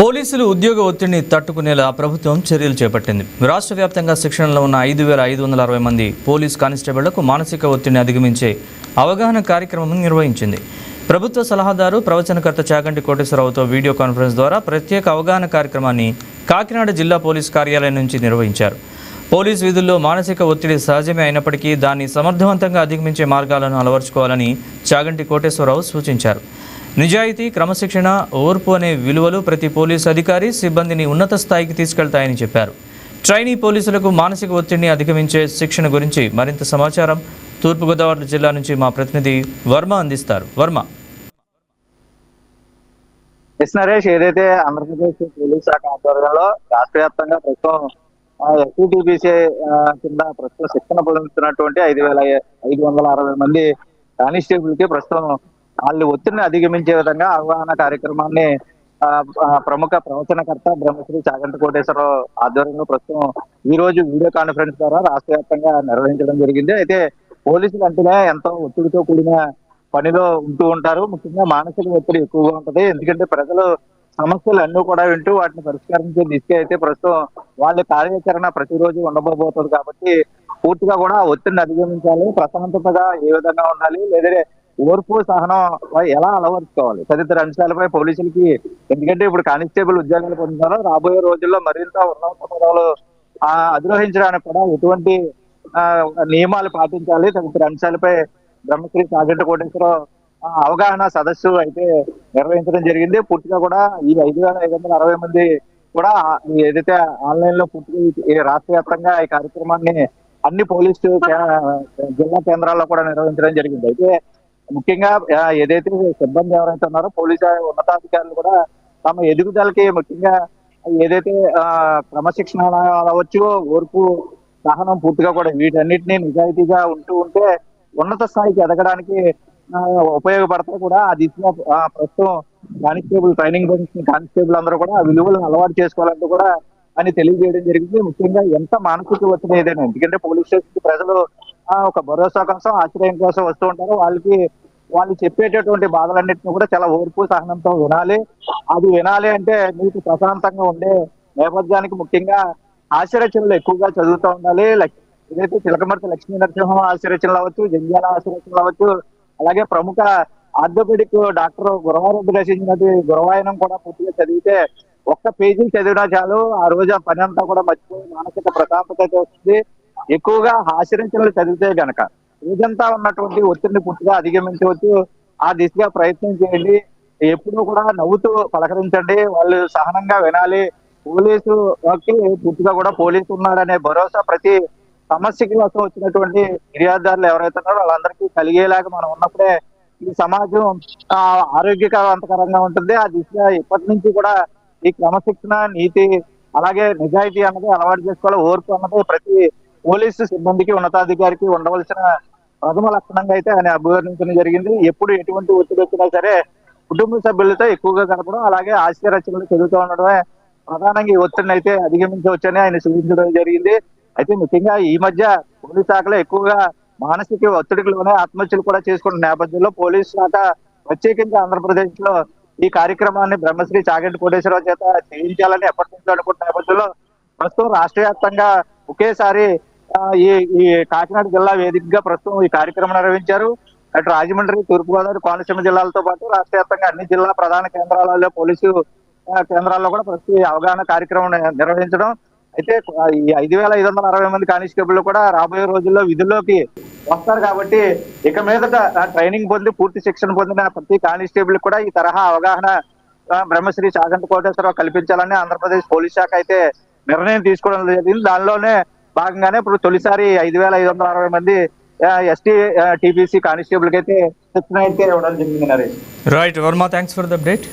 పోలీసులు ఉద్యోగ ఒత్తిడిని తట్టుకునేలా ప్రభుత్వం చర్యలు చేపట్టింది. రాష్ట్ర వ్యాప్తంగా శిక్షణలో ఉన్న 5,560 మంది పోలీస్ కానిస్టేబుళ్లకు మానసిక ఒత్తిడిని అధిగమించే అవగాహన కార్యక్రమం నిర్వహించింది. ప్రభుత్వ సలహాదారు ప్రవచనకర్త చాగంటి కోటేశ్వరరావుతో వీడియో కాన్ఫరెన్స్ ద్వారా ప్రత్యేక అవగాహన కార్యక్రమాన్ని కాకినాడ జిల్లా పోలీస్ కార్యాలయం నుంచి నిర్వహించారు. పోలీస్ విధుల్లో మానసిక ఒత్తిడి సహజమే అయినప్పటికీ దాన్ని సమర్థవంతంగా అధిగమించే మార్గాలను అలవర్చుకోవాలని చాగంటి కోటేశ్వరరావు సూచించారు. నిజాయితీ, క్రమశిక్షణ, ఓర్పు అనే విలువలు ప్రతి పోలీసు అధికారి, సిబ్బందిని ఉన్నత స్థాయికి తీసుకెళ్తాయని చెప్పారు. ట్రైనీ పోలీసులకు మానసిక ఒత్తిడిని అధిగమించే శిక్షణ గురించి మరింత సమాచారం తూర్పుగోదావరి జిల్లా నుంచి మా ప్రతినిధి వర్మ అందిస్తారు. వర్మ. నరేష్, ఏదైతే ఆంధ్రప్రదేశ్ పోలీస్ శాఖ ఆధ్వర్యంలో రాష్ట్ర వ్యాప్తంగా ప్రస్తుతం ఎస్సీటీబీసీ కింద ప్రస్తుతం శిక్షణ పొందుతున్నటువంటి 5,560 మంది కానిస్టేబుల్ కి ప్రస్తుతం వాళ్ళు ఒత్తిడిని అధిగమించే విధంగా అవగాహన కార్యక్రమాన్ని ప్రముఖ ప్రవచనకర్త బ్రహ్మశ్రీ చాగంటి కోటేశ్వరరావు ఆధ్వర్యంలో ప్రస్తుతం ఈ రోజు వీడియో కాన్ఫరెన్స్ ద్వారా రాష్ట్ర వ్యాప్తంగా నిర్వహించడం జరిగింది. అయితే పోలీసులు అంటేనే ఎంతో ఒత్తిడితో కూడిన పనిలో ఉంటూ ఉంటారు. ముఖ్యంగా మానసిక ఒత్తిడి ఎక్కువగా ఉంటది. ఎందుకంటే ప్రజలు సమస్యలు అన్నీ కూడా వింటూ వాటిని పరిష్కరించే దిశగా అయితే ప్రస్తుతం వాళ్ళ కార్యాచరణ ప్రతిరోజు ఉండబోతుంది. కాబట్టి పూర్తిగా కూడా ఒత్తిడిని అధిగమించాలి, ప్రశాంతతగా ఏ విధంగా ఉండాలి, లేదా ఓర్పు, సహనం ఎలా అలవర్చుకోవాలి తదితర అంశాలపై పోలీసులకి, ఎందుకంటే ఇప్పుడు కానిస్టేబుల్ ఉద్యోగాలు పొందుతారో రాబోయే రోజుల్లో మరింత ఉన్నత పదవులు అధిరోహించడానికి కూడా ఎటువంటి నియమాలు పాటించాలి తదితర అంశాలపై బ్రహ్మశ్రీ చాగంటి కోటేశ్వరరావు అవగాహన సదస్సు అయితే నిర్వహించడం జరిగింది. పూర్తిగా కూడా ఈ 5,560 మంది కూడా ఏదైతే ఆన్లైన్ లో పూర్తిగా రాష్ట్ర వ్యాప్తంగా ఈ కార్యక్రమాన్ని అన్ని పోలీసు జిల్లా కేంద్రాల్లో కూడా నిర్వహించడం జరిగింది. అయితే ముఖ్యంగా ఏదైతే సిబ్బంది ఎవరైతే ఉన్నారో పోలీసు ఉన్నతాధికారులు కూడా తమ ఎదుగుదలకి ముఖ్యంగా ఏదైతే క్రమశిక్షణ అవ్వచ్చు, ఓర్పు, సహనం పూర్తిగా కూడా వీటన్నిటిని నిజాయితీగా ఉంటే ఉన్నత స్థాయికి ఎదగడానికి ఉపయోగపడతా కూడా ఆ దిశగా ప్రస్తుతం కానిస్టేబుల్ ట్రైనింగ్ కానిస్టేబుల్ అందరూ కూడా ఆ విలువలను అలవాటు చేసుకోవాలంటూ కూడా అని తెలియజేయడం జరిగింది. ముఖ్యంగా ఎంత మానసిక ఒత్తిడి ఏదైనా, ఎందుకంటే పోలీస్ స్టేషన్ కి ప్రజలు ఒక భరోసా కోసం, ఆశ్రయం కోసం వస్తూ ఉంటారు. వాళ్ళు చెప్పేటటువంటి బాధలన్నింటినీ కూడా చాలా ఓర్పు, సహనంతో అది వినాలి అంటే మీకు ప్రశాంతంగా ఉండే నేపథ్యానికి ముఖ్యంగా ఆశీర్వచనలు ఎక్కువగా చదువుతూ ఉండాలి. ఏదైతే చిలకమర్తి లక్ష్మీ నరసింహం ఆశీర్వచనలు అవ్వచ్చు, జంధ్యాల ఆశీర్వచనలు అవ్వచ్చు, అలాగే ప్రముఖ ఆర్థోపెడిక్ డాక్టర్ గురవారెడ్డి రచించినది గురవాయనం కూడా పూర్తిగా చదివితే ఒక్క పేజీ చదివినా చాలు ఆ రోజు ఆ పని అంతా కూడా మర్చిపోయి మానసిక ప్రశాంతత వస్తుంది. ఎక్కువగా ఆశీర్వచనలు చదివితే గనక రోజంతా ఉన్నటువంటి ఒత్తిడిని పూర్తిగా అధిగమించవచ్చు. ఆ దిశగా ప్రయత్నం చేయండి. ఎప్పుడూ కూడా నవ్వుతూ పలకరించండి. వాళ్ళు సహనంగా వినాలి. పోలీసు పూర్తిగా కూడా పోలీసు ఉన్నాడనే భరోసా ప్రతి సమస్యకి కోసం వచ్చినటువంటి ఫిర్యాదుదారులు ఎవరైతే ఉన్నారో వాళ్ళందరికీ కలిగేలాగా మనం ఉన్నప్పుడే ఈ సమాజం ఆరోగ్యకరంగా ఉంటుంది. ఆ దిశగా ఇప్పటి నుంచి కూడా ఈ క్రమశిక్షణ, నీతి, అలాగే నిజాయితీ అన్నది అలవాటు చేసుకోవాలి. ఓర్పు అన్నది ప్రతి పోలీసు సిబ్బందికి, ఉన్నతాధికారికి ఉండవలసిన ప్రథమ లక్షణంగా అయితే ఆయన అభివర్ణించడం జరిగింది. ఎప్పుడు ఎటువంటి ఒత్తిడి వచ్చినా సరే కుటుంబ సభ్యులతో ఎక్కువగా గడపడం, అలాగే ఆశీర్వచనలు చదువుతూ ఉండడమే ప్రధానంగా ఈ ఒత్తిడిని అయితే అధిగమించవచ్చని ఆయన సూచించడం జరిగింది. అయితే ముఖ్యంగా ఈ మధ్య పోలీస్ శాఖలో ఎక్కువగా మానసిక ఒత్తిడికి లోనే ఆత్మహత్యలు కూడా చేసుకున్న నేపథ్యంలో పోలీస్ శాఖ ప్రత్యేకించి ఆంధ్రప్రదేశ్ లో ఈ కార్యక్రమాన్ని బ్రహ్మశ్రీ చాగంటి కోటేశ్వరరావు చేత చేయించాలని ఎప్పటి నుంచో అనుకుంటున్న నేపథ్యంలో ప్రస్తుతం రాష్ట్ర వ్యాప్తంగా ఒకేసారి ఈ కాకినాడ జిల్లా వేదికగా ప్రస్తుతం ఈ కార్యక్రమం నిర్వహించారు. అటు రాజమండ్రి, తూర్పుగోదావరి, కోనసీమ జిల్లాలతో పాటు రాష్ట్ర వ్యాప్తంగా అన్ని జిల్లా ప్రధాన కేంద్రాలలో పోలీసు కేంద్రాల్లో కూడా ప్రస్తుతం అవగాహన కార్యక్రమం నిర్వహించడం. అయితే ఈ 5,560 మంది కానిస్టేబుల్ కూడా రాబోయే రోజుల్లో విధుల్లోకి వస్తారు. కాబట్టి ఇక మీదట ట్రైనింగ్ పొంది పూర్తి శిక్షణ పొందిన ప్రతి కానిస్టేబుల్ కూడా ఈ తరహా అవగాహన బ్రహ్మశ్రీ చాగంటి కోటేశ్వరరావు కల్పించాలని ఆంధ్రప్రదేశ్ పోలీస్ శాఖ అయితే నిర్ణయం తీసుకోవడం జరిగింది. దానిలోనే భాగంగానే ఇప్పుడు తొలిసారి 5,560 మంది ఎస్టీ-టీబీసీ కానిస్టేబుల్ కి అయితే శిక్షణ అయితే ఇవ్వడం జరిగింది. Right Varma, thanks for the update.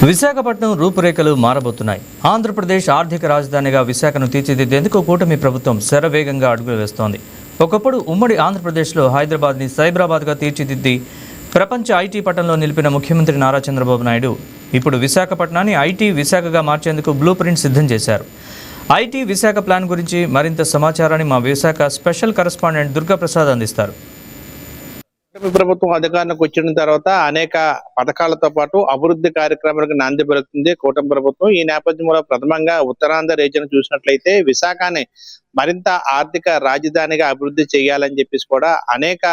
Visakhapatnam రూపురేఖలు మారబోతున్నాయి. ఆంధ్రప్రదేశ్ ఆర్థిక రాజధానిగా విశాఖను తీర్చిదిద్దేందుకు కూటమి ప్రభుత్వం శరవేగంగా అడుగులు వేస్తోంది. ఒకప్పుడు ఉమ్మడి ఆంధ్రప్రదేశ్లో హైదరాబాద్ని సైబరాబాద్గా తీర్చిదిద్ది ప్రపంచ ఐటీ పట్టణంలో నిలిపిన ముఖ్యమంత్రి నారా చంద్రబాబు నాయుడు ఇప్పుడు విశాఖపట్నాన్ని ఐటీ విశాఖగా మార్చేందుకు బ్లూ ప్రింట్ సిద్ధం చేశారు. ఐటీ విశాఖ ప్లాన్ గురించి మరింత సమాచారాన్ని మా విశాఖ స్పెషల్ కరెస్పాండెంట్ దుర్గాప్రసాద్ అందిస్తారు. ప్రభుత్వం అధికారానికి వచ్చిన తర్వాత అనేక పథకాలతో పాటు అభివృద్ధి కార్యక్రమాలకు నాంది పలుకుతుంది కూటమి ప్రభుత్వం. ఈ నేపథ్యంలో ప్రథమంగా ఉత్తరాంధ్ర రీజియన్ చూసినట్లయితే విశాఖని మరింత ఆర్థిక రాజధానిగా అభివృద్ధి చేయాలని చెప్పేసి కూడా అనేక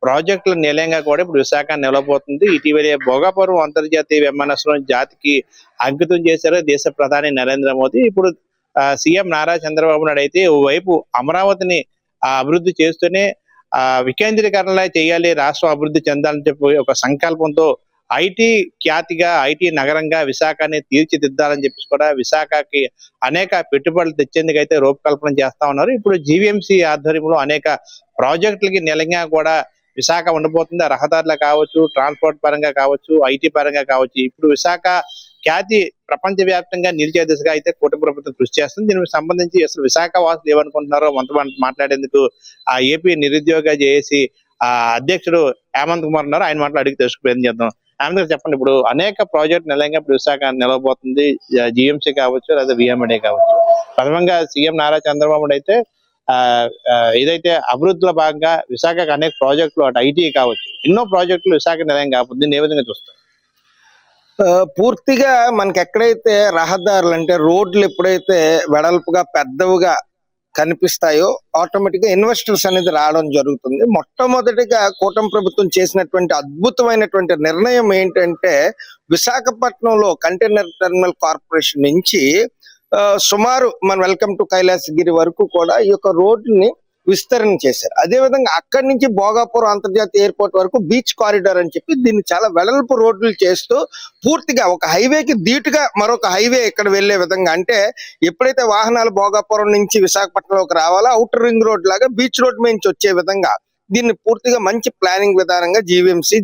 ప్రాజెక్టుల నిలయంగా కూడా ఇప్పుడు విశాఖ నిలబోతుంది. ఇటీవలే భోగాపురం అంతర్జాతీయ విమానాశ్రయం జాతికి అంకితం చేశారు దేశ ప్రధాని నరేంద్ర మోదీ. ఇప్పుడు సీఎం నారా చంద్రబాబు నాయుడు అయితే ఓవైపు అమరావతిని అభివృద్ధి చేస్తూనే వికేంద్రీకరణ చేయాలి, రాష్ట్రం అభివృద్ధి చెందాలని చెప్పి ఒక సంకల్పంతో ఐటీ ఖ్యాతిగా ఐటీ నగరంగా విశాఖని తీర్చిదిద్దాలని చెప్పేసి కూడా విశాఖకి అనేక పెట్టుబడులు తెచ్చేందుకు అయితే రూపకల్పన చేస్తా ఉన్నారు. ఇప్పుడు జీవీఎంసీ ఆధ్వర్యంలో అనేక ప్రాజెక్టులకి నిలయంగా కూడా విశాఖ ఉండబోతుంది. రహదారులు కావచ్చు, ట్రాన్స్పోర్ట్ పరంగా కావచ్చు, ఐటీ పరంగా కావచ్చు. ఇప్పుడు విశాఖ ఖ్యాతి ప్రపంచ వ్యాప్తంగా నిలిచే దిశగా అయితే కూటమి ప్రభుత్వం కృషి చేస్తుంది. దీనికి సంబంధించి అసలు విశాఖ వాసులు ఏమనుకుంటున్నారో మనతో మాట్లాడేందుకు ఆ ఏపీ నిరుద్యోగ జేఏసీ అధ్యక్షుడు హేమంత్ కుమార్ ఉన్నారు. ఆయన మాటలు అడిగి తెలుసుకు ప్రయత్నం చేద్దాం. హేమంత్ గారు చెప్పండి, ఇప్పుడు అనేక ప్రాజెక్టు నిలయంగా ఇప్పుడు విశాఖ నిలవబోతుంది. జిఎంసీ కావచ్చు లేదా విఎంఐడి కావచ్చు. ప్రథమంగా సీఎం నారా చంద్రబాబు అయితే ఏదైతే అభివృద్ధిలో భాగంగా విశాఖకు అనేక ప్రాజెక్టులు అటు ఐటీ కావచ్చు ఎన్నో ప్రాజెక్టులు విశాఖ నిలయం కావచ్చు. దీన్ని ఏ విధంగా చూస్తారు? పూర్తిగా మనకి ఎక్కడైతే రహదారులు అంటే రోడ్లు ఎప్పుడైతే వెడల్పుగా పెద్దవిగా కనిపిస్తాయో ఆటోమేటిక్ గా ఇన్వెస్టర్స్ అనేది రావడం జరుగుతుంది. మొట్టమొదటిగా కూటమి ప్రభుత్వం చేసినటువంటి అద్భుతమైనటువంటి నిర్ణయం ఏంటంటే విశాఖపట్నంలో కంటైనర్ టెర్మినల్ కార్పొరేషన్ నుంచి సుమారు మన వెల్కమ్ టు కైలాసగిరి వరకు కూడా ఈ యొక్క రోడ్డుని విస్తరణ చేశారు. అదే విధంగా అక్కడి నుంచి భోగాపురం అంతర్జాతీయ ఎయిర్పోర్ట్ వరకు బీచ్ కారిడార్ అని చెప్పి దీన్ని చాలా వెడల్పు రోడ్లు చేస్తూ పూర్తిగా ఒక హైవేకి ధీటుగా మరొక హైవే ఇక్కడ వెళ్లే విధంగా, అంటే ఎప్పుడైతే వాహనాలు భోగాపురం నుంచి విశాఖపట్నంలోకి రావాలో అవుటర్ రింగ్ రోడ్ లాగా బీచ్ రోడ్ నుంచి వచ్చే విధంగా దీన్ని పూర్తిగా మంచి ప్లానింగ్ విధానంగా జీవీఎంసీ,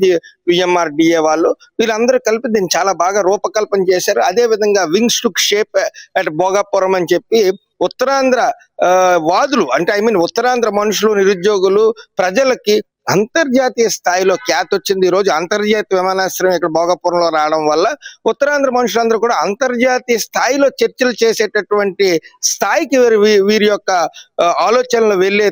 విఎంఆర్డిఏ వాళ్ళు వీళ్ళందరూ కలిపి దీన్ని చాలా బాగా రూపకల్పన చేశారు. అదే విధంగా wings took shape at Bhogapuram అని చెప్పి ఉత్తరాంధ్ర వాదులు అంటే ఉత్తరాంధ్ర మనుషులు, నిరుద్యోగులు, ప్రజలకి అంతర్జాతీయ స్థాయిలో ఖ్యాతి వచ్చింది. ఈ రోజు అంతర్జాతీయ విమానాశ్రయం ఇక్కడ భోగాపురంలో రావడం వల్ల ఉత్తరాంధ్ర మనుషులందరూ కూడా అంతర్జాతీయ స్థాయిలో చర్చలు చేసేటటువంటి స్థాయికి వీరి యొక్క ఆలోచనలు వెళ్లే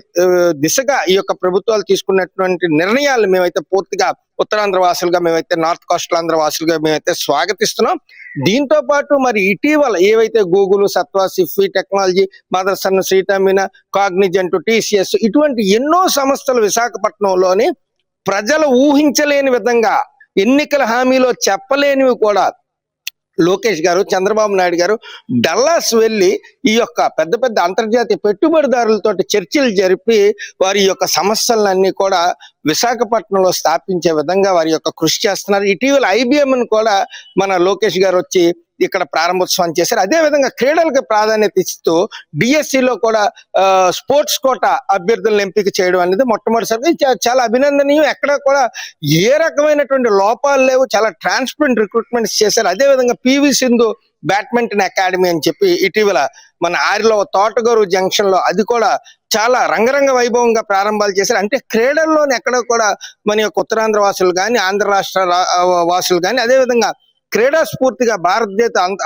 దిశగా ఈ యొక్క ప్రభుత్వాలు తీసుకున్నటువంటి నిర్ణయాలు మేమైతే పూర్తిగా ఉత్తరాంధ్ర వాసులుగా, మేమైతే నార్త్ కోస్టల్ ఆంధ్ర వాసులుగా మేమైతే స్వాగతిస్తున్నాం. దీంతో పాటు మరి ఇటీవల ఏవైతే గూగుల్, సత్వా, సిఫీ టెక్నాలజీ, మదర్సన్, శ్రీటమినా, కాగ్నిజెంట్, టీసీఎస్ ఇటువంటి ఎన్నో సంస్థలు విశాఖపట్నంలోని ప్రజలు ఊహించలేని విధంగా ఎన్నికల హామీలో చెప్పలేనివి కూడా లోకేష్ గారు, చంద్రబాబు నాయుడు గారు డల్లాస్ వెళ్లి ఈ యొక్క పెద్ద పెద్ద అంతర్జాతీయ పెట్టుబడిదారులతో చర్చలు జరిపి వారి యొక్క సమస్యలన్నీ కూడా విశాఖపట్నంలో స్థాపించే విధంగా వారి యొక్క కృషి చేస్తున్నారు. ఇటీవల ఐబిఎం కూడా మన లోకేష్ గారు వచ్చి ఇక్కడ ప్రారంభోత్సవం చేశారు. అదే విధంగా క్రీడలకు ప్రాధాన్యత ఇస్తూ డిఎస్సిలో కూడా స్పోర్ట్స్ కోట అభ్యర్థులను ఎంపిక చేయడం అనేది మొట్టమొదటిసారి చాలా అభినందనీయం. ఎక్కడ కూడా ఏ రకమైనటువంటి లోపాలు లేవు, చాలా ట్రాన్స్పరెంట్ రిక్రూట్మెంట్స్ చేశారు. అదే విధంగా పివి సింధు బ్యాడ్మింటన్ అకాడమీ అని చెప్పి ఇటీవల మన ఆరిలో తోటగూరు జంక్షన్ లో అది కూడా చాలా రంగరంగ వైభవంగా ప్రారంభాలు చేశారు. అంటే క్రీడల్లోని ఎక్కడ కూడా మన యొక్క ఉత్తరాంధ్ర వాసులు కానీ, ఆంధ్ర రాష్ట్ర వాసులు కానీ అదే విధంగా క్రీడా స్ఫూర్తిగా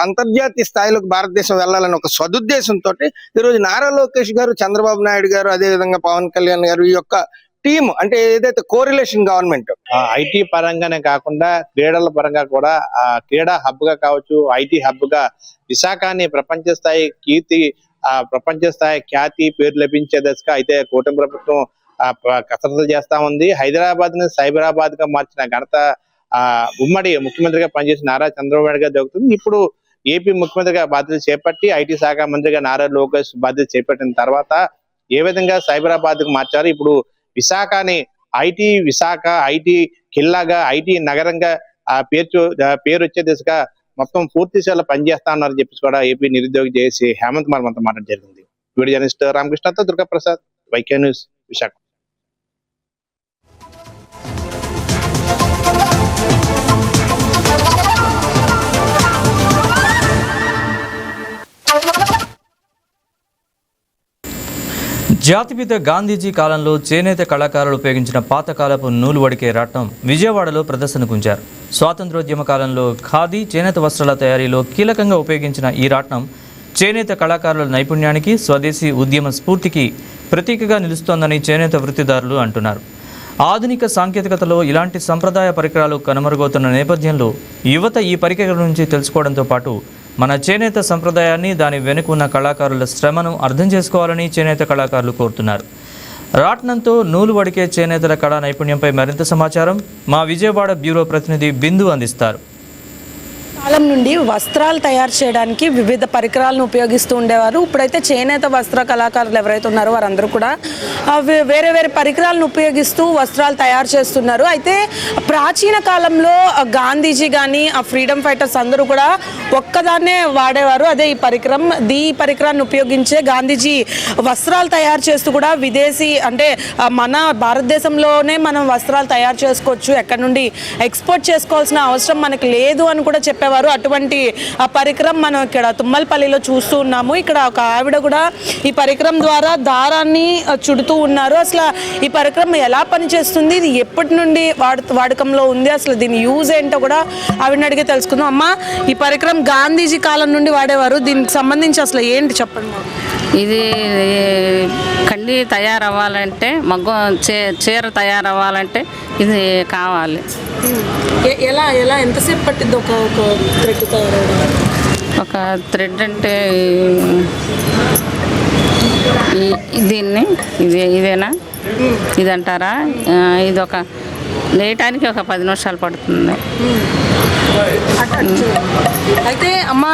అంతర్జాతీయ స్థాయిలోకి భారతదేశం వెళ్లాలని ఒక సదుద్దేశంతో ఈరోజు నారా లోకేష్ గారు, చంద్రబాబు నాయుడు గారు, అదే విధంగా పవన్ కళ్యాణ్ గారు ఈ యొక్క టీమ్ అంటే ఏదైతే కోరిలేషన్ గవర్నమెంట్ ఐటీ పరంగానే కాకుండా క్రీడల పరంగా కూడా క్రీడా హబ్ గా కావచ్చు, ఐటీ హబ్ గా విశాఖని ప్రపంచ స్థాయి ఖ్యాతి పేరు లభించే దశగా అయితే కూటమి ప్రభుత్వం కసరత్తు చేస్తా ఉంది. హైదరాబాద్ ని సైబరాబాద్ గా మార్చిన ఘనత ఉమ్మడి ముఖ్యమంత్రిగా పనిచేసిన నారా చంద్రబాబు నాయుడు గారు దొరుకుతుంది. ఇప్పుడు ఏపీ ముఖ్యమంత్రిగా బాధ్యతలు చేపట్టి ఐటీ శాఖ మంత్రిగా నారా లోకేష్ బాధ్యత చేపట్టిన తర్వాత ఏ విధంగా సైబరాబాద్ కు మార్చారు, ఇప్పుడు విశాఖని విశాఖ ఐటీ కిల్లాగా, ఐటీ నగరంగా పేరు వచ్చే దిశగా మొత్తం పూర్తి స్థాయిలో పనిచేస్తా ఉన్నారని చెప్పేసి కూడా ఏపీ నిరుద్యోగ జేఏసీ హేమంత్ కుమార్ మనతో మాట్లాడడం జరిగింది. వీడియో జర్నలిస్ట్ రామకృష్ణతో దుర్గాప్రసాద్, వైకే న్యూస్, విశాఖ. జాతిపిత గాంధీజీ కాలంలో చేనేత కళాకారులు ఉపయోగించిన పాతకాలపు నూలు వడికే రాట్నం విజయవాడలో ప్రదర్శనకు ఉంచారు. స్వాతంత్రోద్యమ కాలంలో ఖాదీ చేనేత వస్త్రాల తయారీలో కీలకంగా ఉపయోగించిన ఈ రాట్నం చేనేత కళాకారుల నైపుణ్యానికి, స్వదేశీ ఉద్యమ స్ఫూర్తికి ప్రతీకగా నిలుస్తోందని చేనేత వృత్తిదారులు అంటున్నారు. ఆధునిక సాంకేతికతలో ఇలాంటి సంప్రదాయ పరికరాలు కనుమరుగవుతున్న నేపథ్యంలో యువత ఈ పరికరాల నుంచి తెలుసుకోవడంతో పాటు మన చేనేత సంప్రదాయాన్ని, దాని వెనుక ఉన్న కళాకారుల శ్రమను అర్థం చేసుకోవాలని చేనేత కళాకారులు కోరుతున్నారు. రాట్నంతో నూలు వడికే చేనేతల కళా నైపుణ్యంపై మరింత సమాచారం మా విజయవాడ బ్యూరో ప్రతినిధి బిందు అందిస్తారు. కాలం నుండి వస్త్రాలు తయారు చేయడానికి వివిధ పరికరాలను ఉపయోగిస్తూ ఉండేవారు. ఇప్పుడైతే చేనేత వస్త్ర కళాకారులు ఎవరైతే ఉన్నారో వారందరూ కూడా వేరే వేరే పరికరాలను ఉపయోగిస్తూ వస్త్రాలు తయారు చేస్తున్నారు. అయితే ప్రాచీన కాలంలో గాంధీజీ కానీ ఆ ఫ్రీడమ్ ఫైటర్స్ అందరూ కూడా ఒక్కదాన్నే వాడేవారు, అదే ఈ పరికరం. ఈ పరికరాన్ని ఉపయోగించే గాంధీజీ వస్త్రాలు తయారు చేస్తూ కూడా విదేశీ అంటే మన భారతదేశంలోనే మనం వస్త్రాలు తయారు చేసుకోవచ్చు, ఎక్కడి నుండి ఎక్స్పోర్ట్ చేసుకోవాల్సిన అవసరం మనకు లేదు అని కూడా చెప్పేవారు. అటువంటి ఆ పరికరం మనం ఇక్కడ తుమ్మలపల్లిలో చూస్తూ ఉన్నాము. ఇక్కడ ఒక ఆవిడ కూడా ఈ పరికరం ద్వారా దారాన్ని చుడుతూ ఉన్నారు. అసలు ఈ పరికరం ఎలా పనిచేస్తుంది, ఇది ఎప్పటి నుండి వాడకంలో ఉంది, అసలు దీని యూజ్ ఏంటో కూడా ఆవిడని అడిగి తెలుసుకుందాం. అమ్మ, ఈ పరికరం గాంధీజీ కాలం నుండి వాడేవారు, దీనికి సంబంధించి అసలు ఏంటి చెప్పండి. ఇది కండి తయారవ్వాలంటే, మగ్గం చీర తయారవ్వాలంటే ఇది కావాలి. ఎలా ఎలా ఎంతసేపు పట్టింది ఒక థ్రెడ్ తయారవడం? ఒక థ్రెడ్ అంటే దీన్ని ఇదేనా ఇదంటారా? ఇది ఒక నేయటానికి ఒక 10 నిమిషాలు పడుతుంది. అయితే అమ్మ,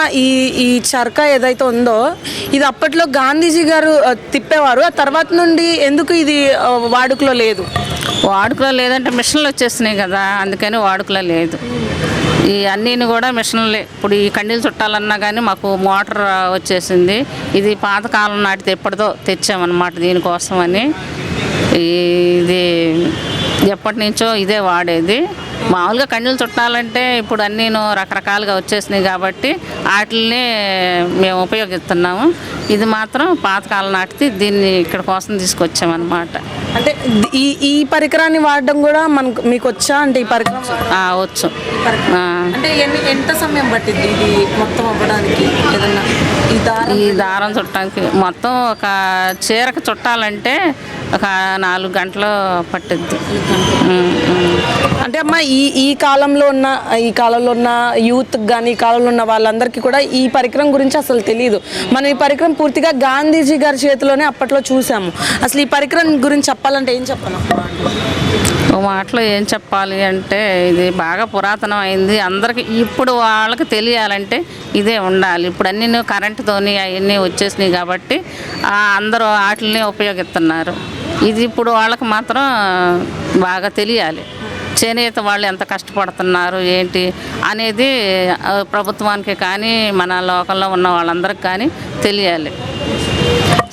ఈ చరక ఏదైతే ఉందో ఇది అప్పట్లో గాంధీజీ గారు తిప్పేవారు, ఆ తర్వాత నుండి ఎందుకు ఇది వాడుకలో లేదు? వాడుకలో లేదంటే మిషన్లు వచ్చేసినాయి కదా, అందుకని వాడుకలో లేదు. ఈ అన్నీని కూడా మిషన్లే. ఇప్పుడు ఈ కండీలు చుట్టాలన్నా కానీ మాకు మోటార్ వచ్చేసింది. ఇది పాతకాలం నాటితే ఎప్పటిదో తెచ్చామన్నమాట దీనికోసమని. ఇది ఎప్పటి నుంచో ఇదే వాడేది. మామూలుగా కండీలు చుట్టాలంటే ఇప్పుడు అన్నీ రకరకాలుగా వచ్చేసినాయి కాబట్టి వాటిని మేము ఉపయోగిస్తున్నాము. ఇది మాత్రం పాతకాలం నాటితే దీన్ని ఇక్కడ కోసం తీసుకొచ్చామన్నమాట. అంటే ఈ పరికరాన్ని వాడడం కూడా మీకు వచ్చా? అంటే ఈ పరికరం వచ్చు. అంటే ఎంత సమయం పట్టింది ఇది మొత్తం అవ్వడానికి? ఏదన్నా ఈ దారం చుట్టడానికి మొత్తం ఒక చీరకు చుట్టాలంటే ఒక 4 గంటలు పట్టిద్ది. అంటే అమ్మ, ఈ కాలంలో ఉన్న యూత్ కానీ ఈ కాలంలో ఉన్న వాళ్ళందరికీ కూడా ఈ పరికరం గురించి అసలు తెలియదు. మనం ఈ పరికరం పూర్తిగా గాంధీజీ గారి చేతిలోనే అప్పట్లో చూసాము. అసలు ఈ పరికరం గురించి చెప్పాలంటే ఏం చెప్పాలి? ఓ మాటలో ఏం చెప్పాలి అంటే, ఇది బాగా పురాతనం అయింది. అందరికి ఇప్పుడు వాళ్ళకి తెలియాలంటే ఇదే ఉండాలి. ఇప్పుడు అన్నీ కరెంటుతోని అవన్నీ వచ్చేసినాయి కాబట్టి అందరూ వాటిని ఉపయోగిస్తున్నారు. ఇది ఇప్పుడు వాళ్ళకి మాత్రం బాగా తెలియాలి. చేనేత వాళ్ళు ఎంత కష్టపడుతున్నారు ఏంటి అనేది ప్రభుత్వానికి కానీ మన లోకల్లో ఉన్న వాళ్ళందరికీ కానీ తెలియాలి.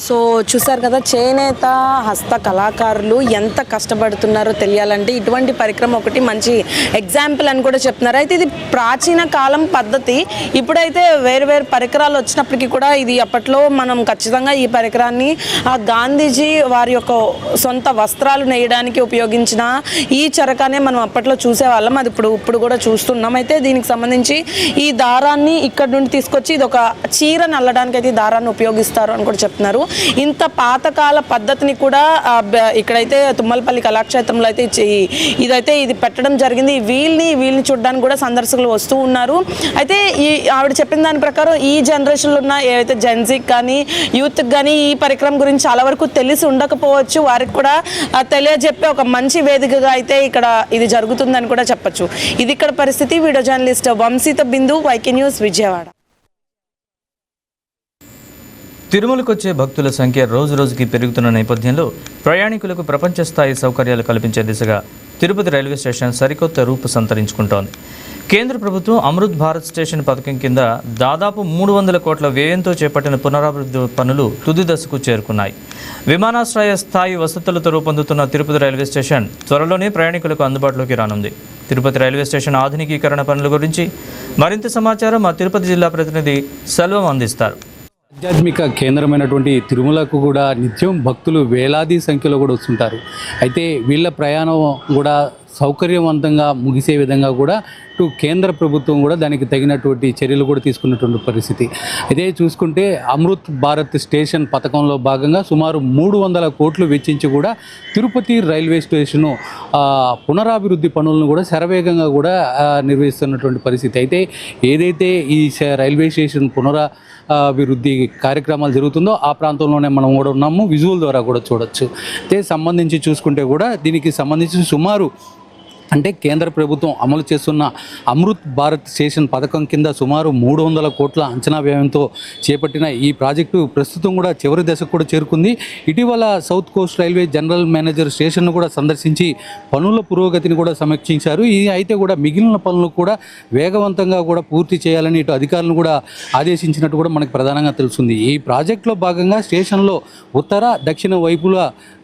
సో చూసారు కదా, చేనేత హస్త కళాకారులు ఎంత కష్టపడుతున్నారో తెలియాలంటే ఇటువంటి పరికరం ఒకటి మంచి ఎగ్జాంపుల్ అని కూడా చెప్తున్నారు. అయితే ఇది ప్రాచీన కాలం పద్ధతి. ఇప్పుడైతే వేరు వేరు పరికరాలు వచ్చినప్పటికీ కూడా ఇది అప్పట్లో మనం ఖచ్చితంగా ఈ పరికరాన్ని గాంధీజీ వారి యొక్క సొంత వస్త్రాలు నేయడానికి ఉపయోగించిన ఈ చరకానే మనం అప్పట్లో చూసేవాళ్ళం. అది ఇప్పుడు కూడా చూస్తున్నాం. అయితే దీనికి సంబంధించి ఈ దారాన్ని ఇక్కడ నుండి తీసుకొచ్చి ఇది ఒక చీర నల్లడానికి అయితే ఈ దారాన్ని ఉపయోగిస్తారు అని కూడా చెప్తున్నారు. ఇంత పాతకాల పద్ధతిని కూడా ఇక్కడైతే తుమ్మలపల్లి కళాక్షేత్రంలో అయితే ఇది పెట్టడం జరిగింది. వీళ్ళని చూడడానికి కూడా సందర్శకులు వస్తూ ఉన్నారు. అయితే ఆవిడ చెప్పిన దాని ప్రకారం ఈ జనరేషన్లో ఉన్న ఏవైతే జెన్జీకి కానీ యూత్కి కానీ ఈ పరికరం గురించి చాలా వరకు తెలిసి ఉండకపోవచ్చు. వారికి కూడా తెలియజెప్పే ఒక మంచి వేదికగా అయితే ఇక్కడ ఇది జరుగుతుందని కూడా చెప్పచ్చు. ఇది ఇక్కడ పరిస్థితి. వీడియో జర్నలిస్ట్ వంశీతో బిందు, వైకే న్యూస్, విజయవాడ. తిరుమలకు వచ్చే భక్తుల సంఖ్య రోజురోజుకి పెరుగుతున్న నేపథ్యంలో ప్రయాణికులకు ప్రపంచ స్థాయి సౌకర్యాలు కల్పించే దిశగా తిరుపతి రైల్వే స్టేషన్ సరికొత్త రూపు సంతరించుకుంటోంది. కేంద్ర ప్రభుత్వం అమృత్ భారత్ స్టేషన్ పథకం కింద దాదాపు 300 కోట్ల వ్యయంతో చేపట్టిన పునరాభివృద్ధి పనులు తుది దశకు చేరుకున్నాయి. విమానాశ్రయ స్థాయి వసతులతో రూపొందుతున్న తిరుపతి రైల్వే స్టేషన్ త్వరలోనే ప్రయాణికులకు అందుబాటులోకి రానుంది. తిరుపతి రైల్వే స్టేషన్ ఆధునికీకరణ పనుల గురించి మరింత సమాచారం మా తిరుపతి జిల్లా ప్రతినిధి సెల్వం అందిస్తారు. ఆధ్యాత్మిక కేంద్రమైనటువంటి తిరుమలకు కూడా నిత్యం భక్తులు వేలాది సంఖ్యలో కూడా వస్తుంటారు. అయితే వీళ్ళ ప్రయాణం కూడా సౌకర్యవంతంగా ముగిసే విధంగా కూడా కేంద్ర ప్రభుత్వం కూడా దానికి తగినటువంటి చర్యలు కూడా తీసుకున్నటువంటి పరిస్థితి. అయితే చూసుకుంటే అమృత్ భారత్ స్టేషన్ పథకంలో భాగంగా సుమారు 300 కోట్లు వెచ్చించి కూడా తిరుపతి రైల్వే స్టేషను పునరాభివృద్ధి పనులను కూడా శరవేగంగా కూడా నిర్వహిస్తున్నటువంటి పరిస్థితి. అయితే ఏదైతే ఈ రైల్వే స్టేషన్ అభివృద్ధి కార్యక్రమాలు జరుగుతుందో ఆ ప్రాంతంలోనే మనం కూడా ఉన్నాము, విజువల్ ద్వారా కూడా చూడొచ్చు. అయితే సంబంధించి చూసుకుంటే కూడా దీనికి సంబంధించి సుమారు అంటే కేంద్ర ప్రభుత్వం అమలు చేస్తున్న అమృత్ భారత్ స్టేషన్ పథకం కింద సుమారు 300 కోట్ల అంచనా వ్యయంతో చేపట్టిన ఈ ప్రాజెక్టు ప్రస్తుతం కూడా చివరి దశకు కూడా చేరుకుంది. ఇటీవల south Coast railway general manager స్టేషన్ను కూడా సందర్శించి పనుల పురోగతిని కూడా సమీక్షించారు. అయితే కూడా మిగిలిన పనులు కూడా వేగవంతంగా కూడా పూర్తి చేయాలని ఇటు అధికారులను కూడా ఆదేశించినట్టు కూడా మనకు ప్రధానంగా తెలుస్తుంది. ఈ ప్రాజెక్టులో భాగంగా స్టేషన్లో ఉత్తర దక్షిణ వైపుల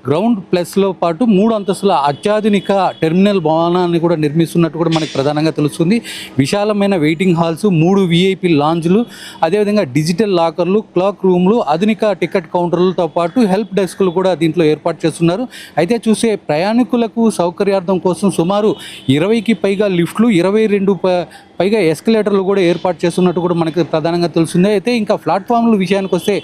గ్రౌండ్ ప్లస్లో పాటు 3 అంతస్తుల అత్యాధునిక టెర్మినల్ భవనాన్ని కూడా నిర్మిస్తున్నట్టు కూడా మనకు ప్రధానంగా తెలుస్తుంది. విశాలమైన వెయిటింగ్ హాల్స్, 3 VIP లాంజ్లు, అదేవిధంగా డిజిటల్ లాకర్లు, క్లాక్ రూమ్లు, ఆధునిక టికెట్ కౌంటర్లతో పాటు హెల్ప్ డెస్క్లు కూడా దీంట్లో ఏర్పాటు చేస్తున్నారు. అయితే చూసే ప్రయాణికులకు సౌకర్యార్థం కోసం సుమారు 20కి పైగా లిఫ్ట్లు, 22 పైగా ఎస్కలేటర్లు కూడా ఏర్పాటు చేస్తున్నట్టు కూడా మనకి ప్రధానంగా తెలుస్తుంది. అయితే ఇంకా ప్లాట్ఫామ్ల విషయానికి వస్తే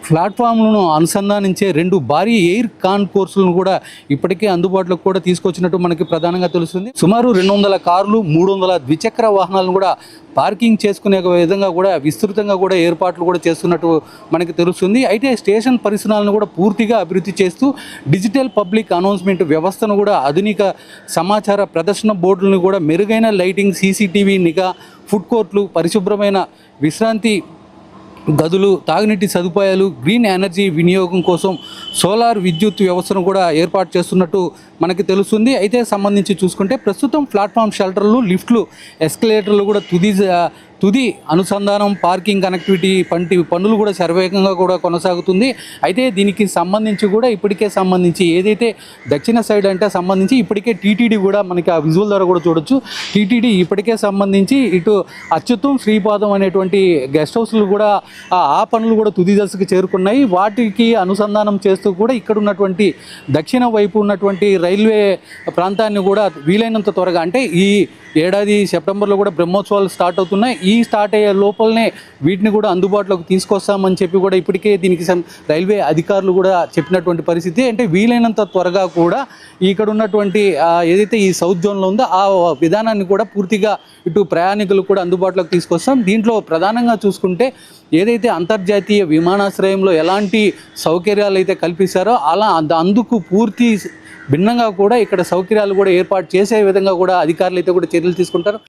ప్లాట్ఫామ్లను అనుసంధానించే 2 భారీ ఎయిర్ కాన్ కోర్సులను కూడా ఇప్పటికే అందుబాటులోకి కూడా తీసుకొచ్చినట్టు మనకి ప్రధానంగా తెలుస్తుంది. సుమారు 200 కార్లు, 300 ద్విచక్ర వాహనాలను కూడా పార్కింగ్ చేసుకునే విధంగా కూడా విస్తృతంగా కూడా ఏర్పాట్లు కూడా చేస్తున్నట్టు మనకి తెలుస్తుంది. అయితే స్టేషన్ పరిసరాలను కూడా పూర్తిగా అభివృద్ధి చేస్తూ డిజిటల్ పబ్లిక్ అనౌన్స్మెంట్ వ్యవస్థను కూడా ఆధునిక సమాచార ప్రదర్శన బోర్డులను కూడా మెరుగైన లైటింగ్, CCTV నిఘా, ఫుడ్ కోర్ట్లు, పరిశుభ్రమైన విశ్రాంతి గదులు, తాగునీటి సదుపాయాలు, గ్రీన్ ఎనర్జీ వినియోగం కోసం సోలార్ విద్యుత్ వ్యవస్థను కూడా ఏర్పాటు చేస్తున్నట్టు మనకి తెలుస్తుంది. అయితే సంబంధించి చూసుకుంటే ప్రస్తుతం ప్లాట్ఫామ్ షెల్టర్లు, లిఫ్ట్లు, ఎస్కలేటర్లు కూడా తుది అనుసంధానం, పార్కింగ్, కనెక్టివిటీ వంటి పనులు కూడా శరవేగంగా కూడా కొనసాగుతుంది. అయితే దీనికి సంబంధించి కూడా ఇప్పటికే సంబంధించి ఏదైతే దక్షిణ సైడ్ అంటే సంబంధించి ఇప్పటికే TTD కూడా మనకి ఆ విజువల్ ద్వారా కూడా చూడొచ్చు. TTD ఇప్పటికే సంబంధించి ఇటు అచ్యుతం, శ్రీపాదం అనేటువంటి గెస్ట్ హౌస్లు కూడా ఆ పనులు కూడా తుది దశకు చేరుకున్నాయి. వాటికి అనుసంధానం చేస్తూ కూడా ఇక్కడ ఉన్నటువంటి దక్షిణ వైపు ఉన్నటువంటి రైల్వే ప్రాంతాన్ని కూడా వీలైనంత త్వరగా అంటే ఈ ఏడాది సెప్టెంబర్లో కూడా బ్రహ్మోత్సవాలు స్టార్ట్ అవుతున్నాయి. ఈ స్టార్ట్ అయ్యే లోపలనే వీటిని కూడా అందుబాటులోకి తీసుకొస్తామని చెప్పి కూడా ఇప్పటికే దీనికి రైల్వే అధికారులు కూడా చెప్పినటువంటి పరిస్థితి. అంటే వీలైనంత త్వరగా కూడా ఇక్కడ ఉన్నటువంటి ఏదైతే ఈ సౌత్ జోన్లో ఉందో ఆ విధానాన్ని కూడా పూర్తిగా ఇటు ప్రయాణికులు కూడా అందుబాటులోకి తీసుకొస్తాం. దీంట్లో ప్రధానంగా చూసుకుంటే ఏదైతే అంతర్జాతీయ విమానాశ్రయంలో ఎలాంటి సౌకర్యాలు అయితే కల్పిస్తారో అలా అందుకు పూర్తి భిన్నంగా కూడా ఇక్కడ సౌకర్యాలు కూడా ఏర్పాటు చేసే విధంగా కూడా అధికారులు అయితే కూడా చర్యలు తీసుకుంటారు.